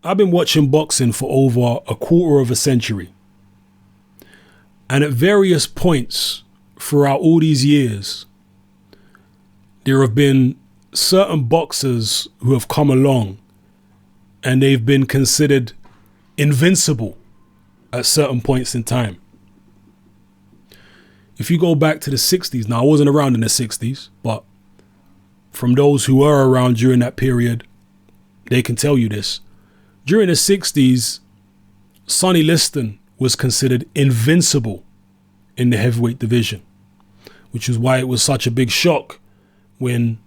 I've been watching boxing for over a quarter of a century. And at various points throughout all these years, there have been certain boxers who have come along and they've been considered invincible at certain points in time. If you go back to the 60s, now I wasn't around in the 60s, but from those who were around during that period, they can tell you this. During the 60s, Sonny Liston was considered invincible in the heavyweight division, which is why it was such a big shock when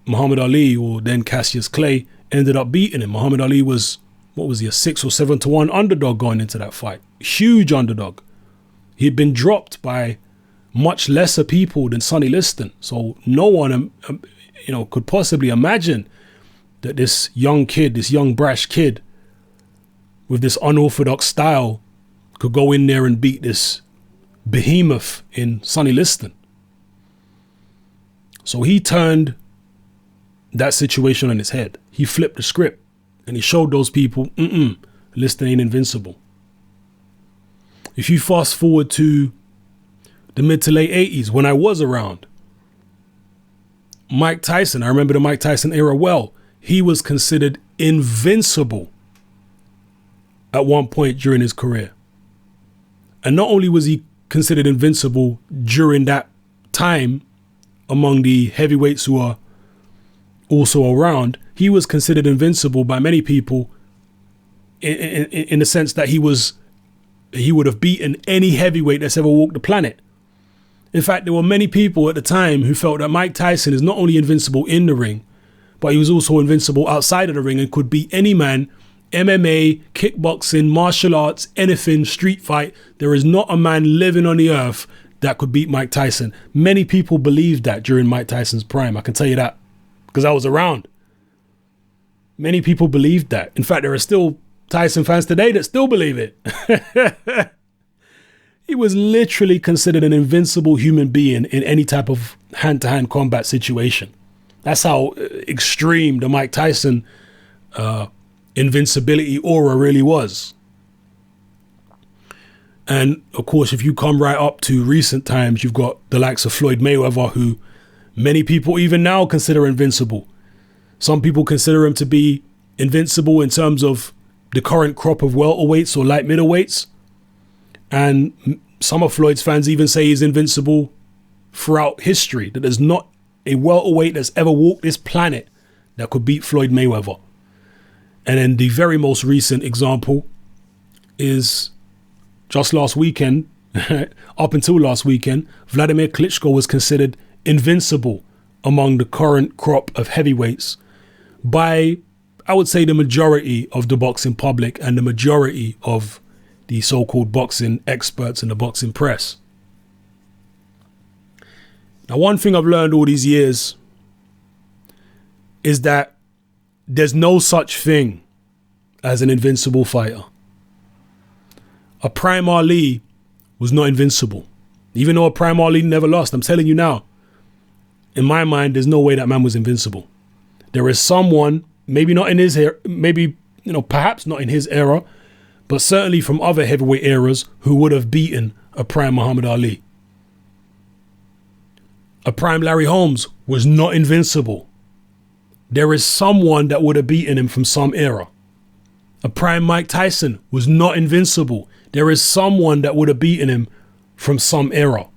Muhammad Ali, or then Cassius Clay, ended up beating him. Muhammad Ali was, what was he, a 6 or 7 to 1 underdog going into that fight. Huge underdog. He'd been dropped by much lesser people than Sonny Liston. So no one, could possibly imagine that this young kid, this young brash kid with this unorthodox style could go in there and beat this behemoth in Sonny Liston. So he turned that situation on his head. He flipped the script and he showed those people, Liston ain't invincible. If you fast forward to the mid to late 80s, when I was around, Mike Tyson, I remember the Mike Tyson era well, he was considered invincible at one point during his career. And not only was he considered invincible during that time among the heavyweights who are also around, he was considered invincible by many people in the sense that he would have beaten any heavyweight that's ever walked the planet. In fact, there were many people at the time who felt that Mike Tyson is not only invincible in the ring, but he was also invincible outside of the ring and could beat any man, MMA, kickboxing, martial arts, anything, street fight. There is not a man living on the earth that could beat Mike Tyson. Many people believed that during Mike Tyson's prime. I can tell you that because I was around. Many people believed that. In fact, there are still Tyson fans today that still believe it. He was literally considered an invincible human being in any type of hand-to-hand combat situation. That's how extreme the Mike Tyson invincibility aura really was. And of course, if you come right up to recent times, you've got the likes of Floyd Mayweather, who many people even now consider invincible. Some people consider him to be invincible in terms of the current crop of welterweights or light middleweights. And some of Floyd's fans even say he's invincible throughout history, that there's not a welterweight that's ever walked this planet that could beat Floyd Mayweather. And then the very most recent example is just last weekend, up until last weekend, Vladimir Klitschko was considered invincible among the current crop of heavyweights by, I would say, the majority of the boxing public and the majority of the so-called boxing experts and the boxing press. Now, one thing I've learned all these years is that there's no such thing as an invincible fighter. A prime Ali was not invincible. Even though a prime Ali never lost, I'm telling you now, in my mind, there's no way that man was invincible. There is someone, maybe not in his era, perhaps not in his era, but certainly from other heavyweight eras, who would have beaten a prime Muhammad Ali. A prime Larry Holmes was not invincible. There is someone that would have beaten him from some era. A prime Mike Tyson was not invincible. There is someone that would have beaten him from some era.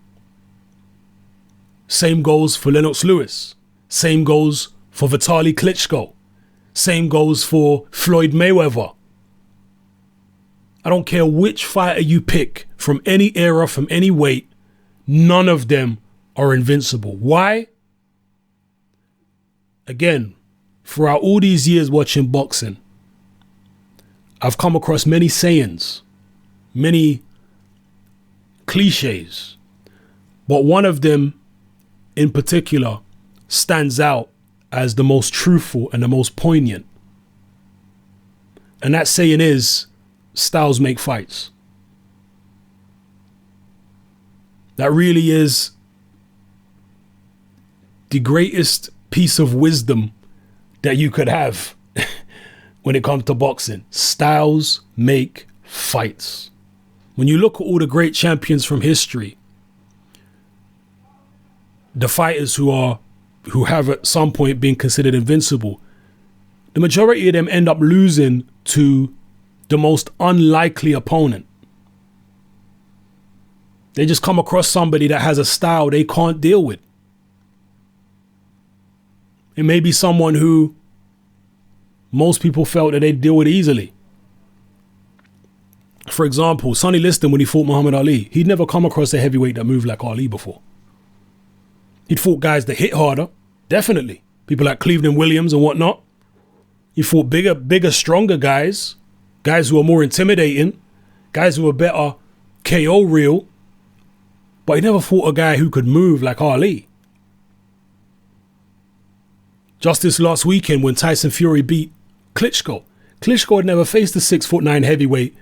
Same goes for Lennox Lewis. Same goes for Vitaly Klitschko. Same goes for Floyd Mayweather. I don't care which fighter you pick from any era, from any weight, none of them are invincible. Why? Again, throughout all these years watching boxing, I've come across many sayings, many cliches, but one of them in particular stands out as the most truthful and the most poignant. And that saying is, styles make fights. That really is the greatest piece of wisdom that you could have when it comes to boxing. Styles make fights. When you look at all the great champions from history, the fighters who have at some point been considered invincible, the majority of them end up losing to the most unlikely opponent. They just come across somebody that has a style they can't deal with. It may be someone who most people felt that they'd deal with easily. For example, Sonny Liston, when he fought Muhammad Ali, he'd never come across a heavyweight that moved like Ali before. He'd fought guys that hit harder, definitely. People like Cleveland Williams and whatnot. He fought bigger, stronger guys who are more intimidating, guys who are better KO real. But he never fought a guy who could move like Ali. Just this last weekend when Tyson Fury beat Klitschko had never faced a 6'9" heavyweight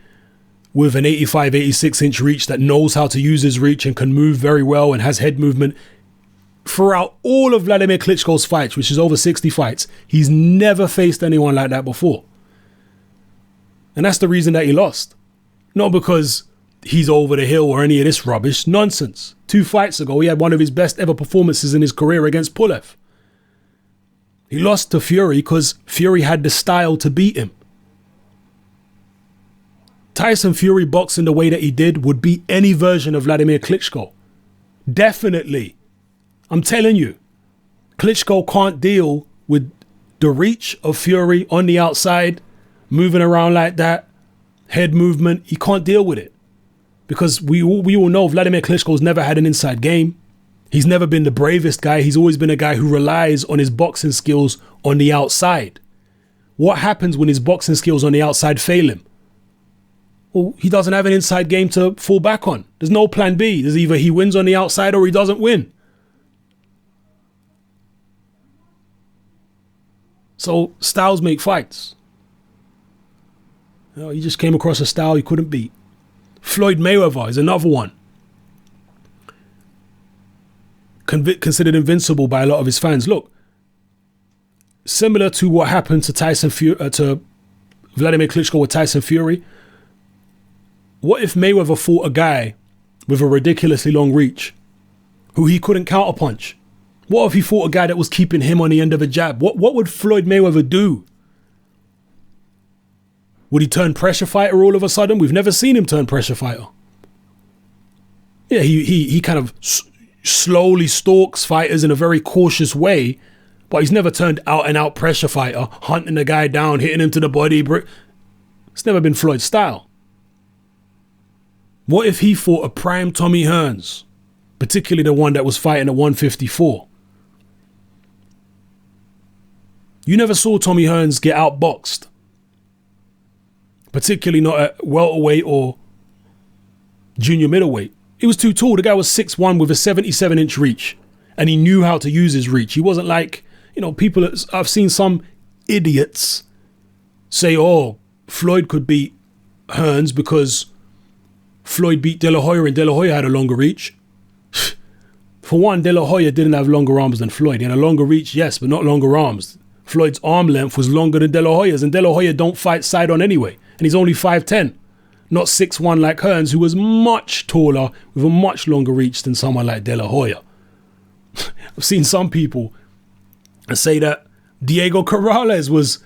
with an 85, 86 inch reach that knows how to use his reach and can move very well and has head movement. Throughout all of Vladimir Klitschko's fights, which is over 60 fights, he's never faced anyone like that before. And that's the reason that he lost. Not because he's over the hill or any of this rubbish. Nonsense. 2 fights ago, he had one of his best ever performances in his career against Pulev. He lost to Fury because Fury had the style to beat him. Tyson Fury boxing the way that he did would beat any version of Vladimir Klitschko. Definitely. I'm telling you, Klitschko can't deal with the reach of Fury on the outside, moving around like that, head movement. He can't deal with it. Because we all know Vladimir Klitschko's never had an inside game. He's never been the bravest guy. He's always been a guy who relies on his boxing skills on the outside. What happens when his boxing skills on the outside fail him? Well, he doesn't have an inside game to fall back on. There's no plan B. There's either he wins on the outside or he doesn't win. So styles make fights. You know, he just came across a style he couldn't beat. Floyd Mayweather is another one. Considered invincible by a lot of his fans. Look, similar to what happened to to Vladimir Klitschko with Tyson Fury. What if Mayweather fought a guy with a ridiculously long reach who he couldn't counterpunch? What if he fought a guy that was keeping him on the end of a jab? What would Floyd Mayweather do? Would he turn pressure fighter all of a sudden? We've never seen him turn pressure fighter. Yeah, he kind of slowly stalks fighters in a very cautious way, but he's never turned out and out pressure fighter, hunting the guy down, hitting him to the body. It's never been Floyd's style. What if he fought a prime Tommy Hearns, particularly the one that was fighting at 154? You never saw Tommy Hearns get outboxed, particularly not at welterweight or junior middleweight. He was too tall. The guy was 6'1" with a 77-inch reach, and he knew how to use his reach. He wasn't like, people. I've seen some idiots say, oh, Floyd could beat Hearns because Floyd beat De La Hoya and De La Hoya had a longer reach. For one, De La Hoya didn't have longer arms than Floyd. He had a longer reach, yes, but not longer arms. Floyd's arm length was longer than De La Hoya's, and De La Hoya don't fight side on anyway. And he's only 5'10", not 6'1" like Hearns, who was much taller with a much longer reach than someone like De La Hoya. I've seen some people say that Diego Corrales was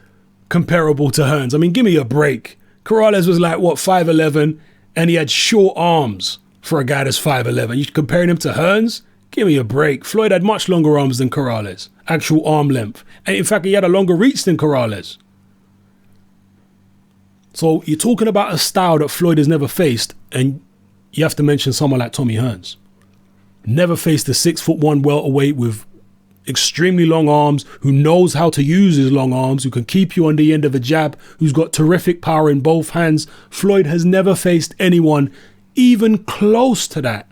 comparable to Hearns. I mean, give me a break. Corrales was like, 5'11", and he had short arms for a guy that's 5'11". You comparing him to Hearns? Give me a break. Floyd had much longer arms than Corrales, actual arm length. And in fact, he had a longer reach than Corrales. So you're talking about a style that Floyd has never faced, and you have to mention someone like Tommy Hearns. Never faced a 6'1" welterweight with extremely long arms, who knows how to use his long arms, who can keep you on the end of a jab, who's got terrific power in both hands. Floyd has never faced anyone even close to that.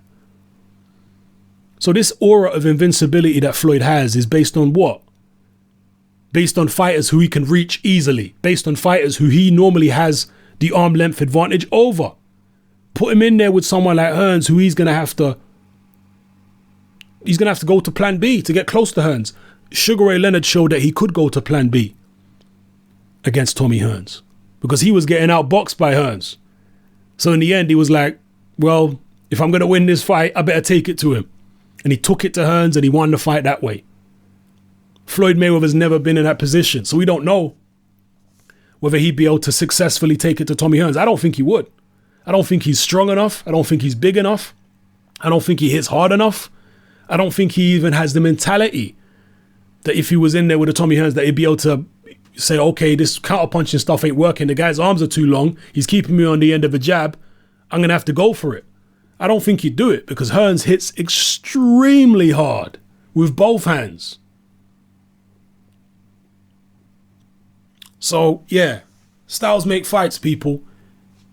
So this aura of invincibility that Floyd has is based on what? Based on fighters who he can reach easily, based on fighters who he normally has the arm length advantage over. Put him in there with someone like Hearns, who he's going to have to go to plan B to get close to Hearns. Sugar Ray Leonard showed that he could go to plan B. against Tommy Hearns because he was getting outboxed by Hearns. So in the end, he was like, well, if I'm going to win this fight, I better take it to him. And he took it to Hearns and he won the fight that way. Floyd Mayweather's never been in that position. So we don't know whether he'd be able to successfully take it to Tommy Hearns. I don't think he would. I don't think he's strong enough. I don't think he's big enough. I don't think he hits hard enough. I don't think he even has the mentality that if he was in there with a Tommy Hearns that he'd be able to say, okay, this counter-punching stuff ain't working. The guy's arms are too long. He's keeping me on the end of a jab. I'm going to have to go for it. I don't think he'd do it because Hearns hits extremely hard with both hands. So, yeah, styles make fights, people.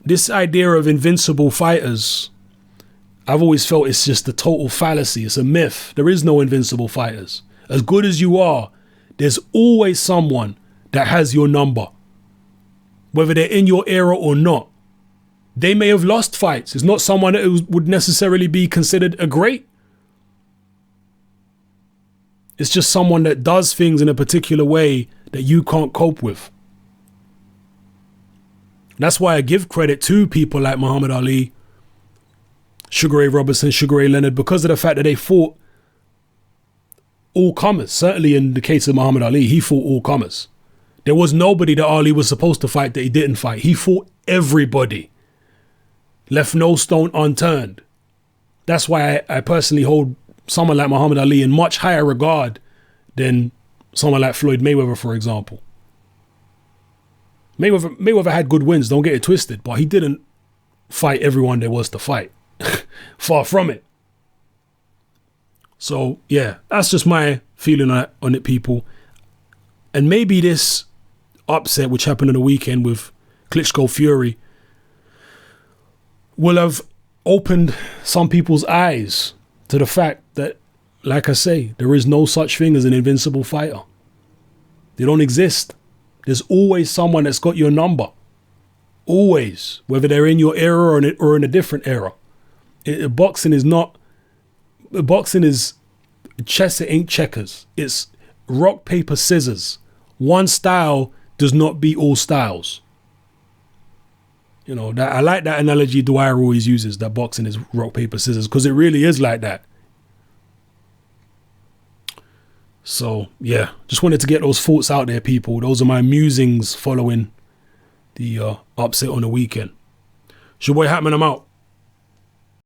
This idea of invincible fighters, I've always felt it's just a total fallacy. It's a myth. There is no invincible fighters. As good as you are, there's always someone that has your number, whether they're in your era or not. They may have lost fights. It's not someone that would necessarily be considered a great. It's just someone that does things in a particular way that you can't cope with. That's why I give credit to people like Muhammad Ali, Sugar Ray Robinson, Sugar Ray Leonard, because of the fact that they fought all comers. Certainly in the case of Muhammad Ali, he fought all comers. There was nobody that Ali was supposed to fight that he didn't fight. He fought everybody. Left no stone unturned. That's why I personally hold someone like Muhammad Ali in much higher regard than someone like Floyd Mayweather, for example. Mayweather had good wins, don't get it twisted, but he didn't fight everyone there was to fight. Far from it. So, yeah, that's just my feeling on it, people. And maybe this upset, which happened on the weekend with Klitschko Fury, will have opened some people's eyes to the fact that, like I say, there is no such thing as an invincible fighter. They don't exist. There's always someone that's got your number. Always. Whether they're in your era or in a different era. Boxing is chess, it ain't checkers. It's rock, paper, scissors. One style does not beat all styles. You know, that I like that analogy Dwyer always uses, that boxing is rock, paper, scissors, because it really is like that. So, yeah, just wanted to get those thoughts out there, people. Those are my musings following the upset on the weekend. It's your boy Hatman, I'm out.